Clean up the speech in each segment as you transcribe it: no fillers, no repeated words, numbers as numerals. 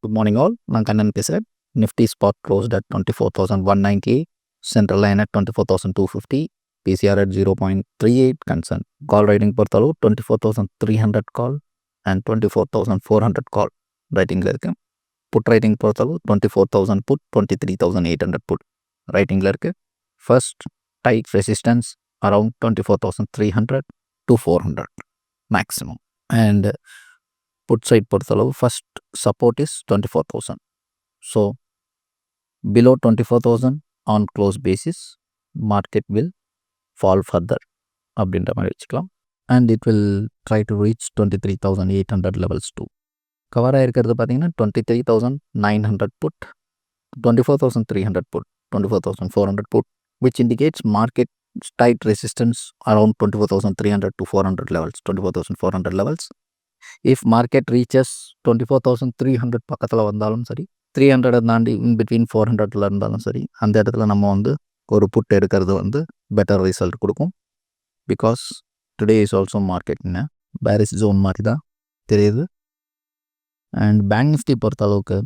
Good morning all. நான் கண்ணன் பேசுகிறேன். Nifty spot closed at 24,190, central line at 24,250, PCR at 0.38 concern. Call writing பொறுத்தளவு 24,300 call and 24,400 கால் ரைட்டிங்கில் இருக்குது. Put writing பொறுத்தளவு 24,000 put, 23,800 put ரைட்டிங்கில் இருக்குது. First tight resistance around 24,300 to 400 maximum. And put side பொறுத்தளவு first support is 24,000. So below 24,000 on close basis market will fall further அப்படின்ற மாதிரி வச்சுக்கலாம். And it will try to reach 23,800 levels too. Cover ஆகிருக்கிறது பார்த்தீங்கன்னா 23,900 put, 24,300 put, 24,400 put, which indicates market tight resistance around 24,300 to 400 levels, 24,400 levels. If market reaches 24,300 பக்கத்தில் வந்தாலும் சரி, 300 தாண்டி in between 400 இருந்தாலும் சரி, அந்த இடத்துல நம்ம வந்து ஒரு புட் எடுக்கிறது வந்து பெட்டர் ரிசல்ட் கொடுக்கும். Because today is also market என்ன பேரிஸ் ஜோன் மாதிரி தான் தெரியுது. அண்ட் பேங்க் நிஃப்டி பொறுத்த அளவுக்கு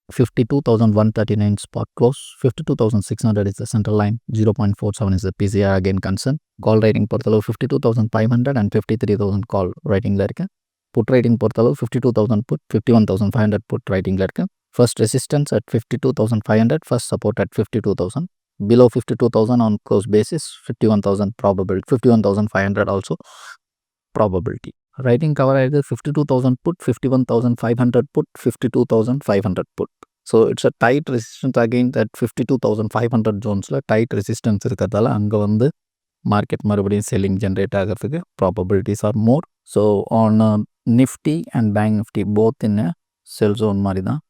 52,139 spot close, 52,600 is the central line, 0.47 is the PCR again concern. Call writing பொறுத்தளவு 52,500 அண்ட் 53,000 கால் ரைட்டிங்கில் இருக்குது. புட் ரைட்டிங் பொறுத்தளவு 52,000 புட், 51,500 புட் ரைட்டிங்கில் இருக்குது. First resistance at 52,500, first support at 52,000. Below 52,000 on close basis 51,000 probability, 51,500 also probability. Writing cover ஆகிருக்கு 52,000 put, 51,500 put, 52,500 put. So it's a tight resistance again that 52,500 ஜோன்ஸில் tight resistance இருக்கிறதால அங்கே வந்து market மறுபடியும் selling generate ஆகிறதுக்கு probabilities are more. So on Nifty and bank Nifty both in sell zone மாதிரி தான்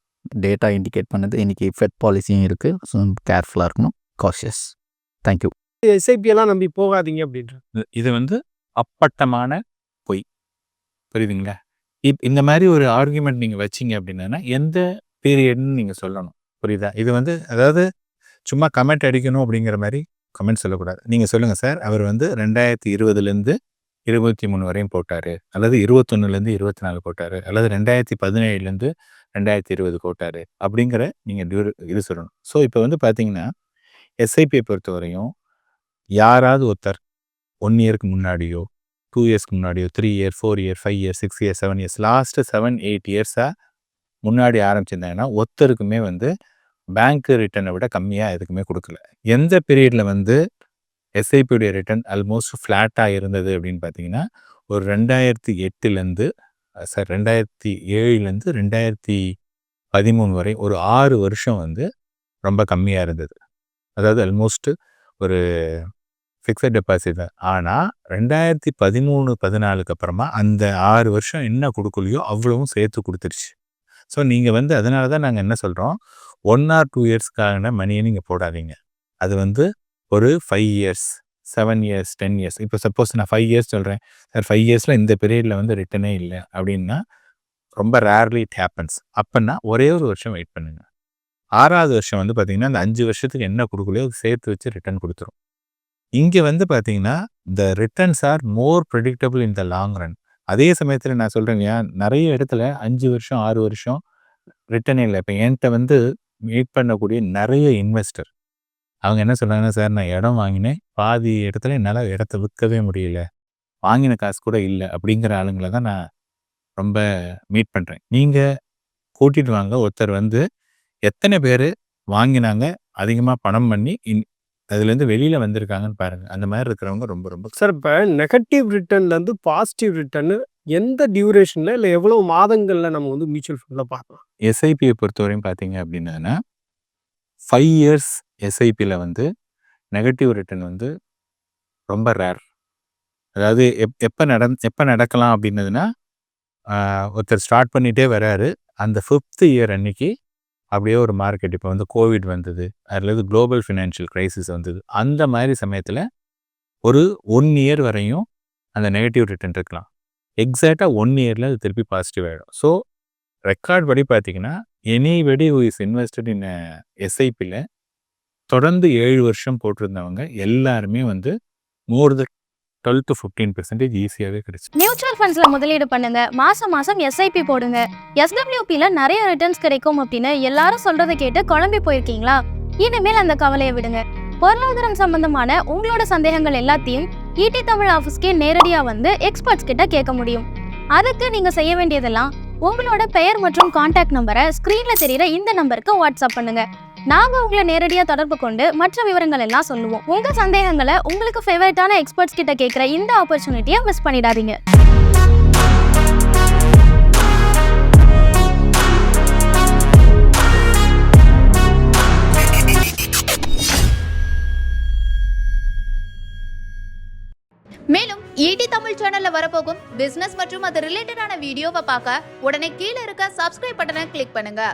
data indicate பண்ணுது. இன்றைக்கி ஃபெட் பாலிசியும் இருக்குது. ஸோ கேர்ஃபுல்லாக இருக்கணும், காஷியஸ். தேங்க்யூ. எஸ்ஐபி எல்லாம் நம்பி போகாதீங்க அப்படின்ற இது வந்து அப்பட்டமான பொய், புரியுதுங்களா? இந்த மாதிரி ஒரு ஆர்குமெண்ட் நீங்கள் வச்சிங்க அப்படின்னா எந்த பீரியட்னு நீங்கள் சொல்லணும், புரியுதா? இது வந்து அதாவது சும்மா கமெண்ட் அடிக்கணும் அப்படிங்கிற மாதிரி கமெண்ட் சொல்லக்கூடாது. நீங்கள் சொல்லுங்கள் சார், அவர் வந்து 2020 23 வரையும் போட்டார், அல்லது 21 24 போட்டார், அல்லது 2017 2020 போட்டார் அப்படிங்கிற நீங்கள் இது சொல்லணும். ஸோ இப்போ வந்து பார்த்தீங்கன்னா எஸ்ஐபியை பொறுத்த வரையும் யாராவது ஒருத்தர் 1 இயருக்கு முன்னாடியோ 2 இயர்ஸ்க்கு முன்னாடியோ 3 year 4 year 5 year 6 year 7 years last 7-8 இயர்ஸாக முன்னாடி ஆரம்பிச்சிருந்தாங்கன்னா ஒருத்தருக்குமே வந்து பேங்க் ரிட்டர்னை விட கம்மியாக எதுக்குமே கொடுக்கல. எந்த பீரியடில் வந்து எஸ்ஐபியுடைய ரிட்டர்ன் ஆல்மோஸ்ட் ஃப்ளாட்டாக இருந்தது அப்படின்னு பார்த்தீங்கன்னா ஒரு 2008 சார் 2007 2013 வரை ஒரு 6 வருஷம் வந்து ரொம்ப கம்மியாக இருந்தது. அதாவது ஆல்மோஸ்ட் ஒரு ஃபிக்ஸட் டெபாசிட். ஆனால் 2013-14 அப்புறமா அந்த 6 வருஷம் என்ன கொடுக்கலையோ அவ்வளவும் சேர்த்து கொடுத்துருச்சு. ஸோ நீங்கள் வந்து அதனால தான் நாங்கள் என்ன சொல்கிறோம், 1 or 2 இயர்ஸ்க்கான மணியை நீங்கள் போடாதீங்க. அது வந்து ஒரு 5 இயர்ஸ் 7 இயர்ஸ் 10 இயர்ஸ். இப்போ சப்போஸ் நான் 5 இயர்ஸ் சொல்கிறேன் சார், 5 இயர்ஸில் இந்த பீரியடில் வந்து ரிட்டனே இல்லை அப்படின்னா ரொம்ப ரேர்லி இட் ஹேப்பன்ஸ். அப்போன்னா ஒரே ஒரு வருஷம் வெயிட் பண்ணுங்கள். 6வது வருஷம் வந்து பார்த்திங்கன்னா அந்த 5 வருஷத்துக்கு என்ன கொடுக்கலையோ சேர்த்து வச்சு ரிட்டர்ன் கொடுத்துரும். இங்கே வந்து பார்த்திங்கன்னா the returns are more predictable in the long run. அதே சமயத்தில் நான் சொல்கிறேன் இல்லையா, நிறைய இடத்துல 5 வருஷம் 6 வருஷம் ரிட்டர்னே இல்லை. இப்போ என்கிட்ட வந்து மீட் பண்ணக்கூடிய நிறைய இன்வெஸ்டர் அவங்க என்ன சொல்கிறாங்கன்னா, சார் நான் இடம் வாங்கினேன், பாதி இடத்துல என்னால் இடத்த விற்கவே முடியல, வாங்கின காசு கூட இல்லை அப்படிங்கிற ஆளுங்களை தான் நான் ரொம்ப மீட் பண்ணுறேன். நீங்கள் கூட்டிகிட்டு வாங்க, ஒருத்தர் வந்து எத்தனை பேர் வாங்கினாங்க, அதிகமாக பணம் பண்ணி அதுலேருந்து வெளியில் வந்திருக்காங்கன்னு பாருங்கள். அந்த மாதிரி இருக்கிறவங்க ரொம்ப ரொம்ப சார். இப்போ நெகட்டிவ் ரிட்டர்ன்லேருந்து பாசிட்டிவ் ரிட்டர்னு எந்த டியூரேஷனில் இல்லை எவ்வளோ மாதங்களில் நம்ம வந்து மியூச்சுவல் ஃபண்டில் பார்க்கலாம்? எஸ்ஐபியை பொறுத்தவரையும் பார்த்தீங்க அப்படின்னா 5 இயர்ஸ் எஸ்ஐபியில் வந்து நெகட்டிவ் ரிட்டர்ன் வந்து ரொம்ப ரேர். அதாவது எப்போ நடக்கலாம் அப்படின்னதுன்னா, ஒருத்தர் ஸ்டார்ட் பண்ணிகிட்டே வராரு, அந்த 5th இயர் அன்னைக்கு அப்படியே ஒரு மார்க்கெட் இப்போ வந்து கோவிட் வந்தது, அல்லது குளோபல் ஃபினான்ஷியல் க்ரைசிஸ் வந்தது, அந்த மாதிரி சமயத்தில் ஒரு 1 இயர் வரையும் அந்த நெகட்டிவ் ரிட்டர்ன் இருக்கலாம். எக்ஸாக்டாக 1 இயரில் அது திருப்பி பாசிட்டிவ் ஆகிடும். ஸோ ரெக்கார்ட் படி பார்த்தீங்கன்னா anybody who is invested in எஸ்ஐபியில் தொடர்ந்து 7 வருஷம் போட்டிருந்தவங்க எல்லாருமே வந்து மோர் தென் 12 to 15% ஈஸியாகவே கிடைச்சு. மியூச்சுவல் ஃபண்ட்ஸ்ல முதலீடு பண்ணுங்க, மாசம் மாசம் எஸ்ஐபி போடுங்க, எஸ்டபிள்யூபில நிறைய ரிட்டர்ன்ஸ் கிடைக்கும் அப்படின்னு எல்லாரும் சொல்றதை கேட்டு குழம்பி போயிருக்கீங்களா? இனிமேல் அந்த கவலையை விடுங்க. பொருளாதாரம் சம்பந்தமான உங்களோட சந்தேகங்கள் எல்லாத்தையும் ஈடி தமிழ் ஆஃபீஸ்க்கே நேரடியா வந்து எக்ஸ்பர்ட்ஸ் கிட்ட கேட்க முடியும். அதுக்கு நீங்க செய்ய வேண்டியதெல்லாம் உங்களோட பெயர் மற்றும் கான்டாக்ட் நம்பரை ஸ்கிரீன்ல தெரியுற இந்த நம்பருக்கு வாட்ஸ்அப் பண்ணுங்க. நாங்க உங்களை நேரடியா தொடர்பு கொண்டு மற்ற விவரங்கள் எல்லாம் சொல்லுவோம். உங்க சந்தேகங்களை உங்களுக்கு ஃபேவரட்டான எக்ஸ்பர்ட்ஸ் கிட்ட கேட்கிற இந்த ஆப்பர்ச்சுனிட்டியை மிஸ் பண்ணிடாதீங்க. மேலும் ஈடி தமிழ் சேனல்ல வரப்போகும் பிசினஸ் மற்றும் அது ரிலேட்டடான வீடியோவை பார்க்க உடனே கீழே இருக்க சப்ஸ்கிரைப் பட்டனை கிளிக் பண்ணுங்க.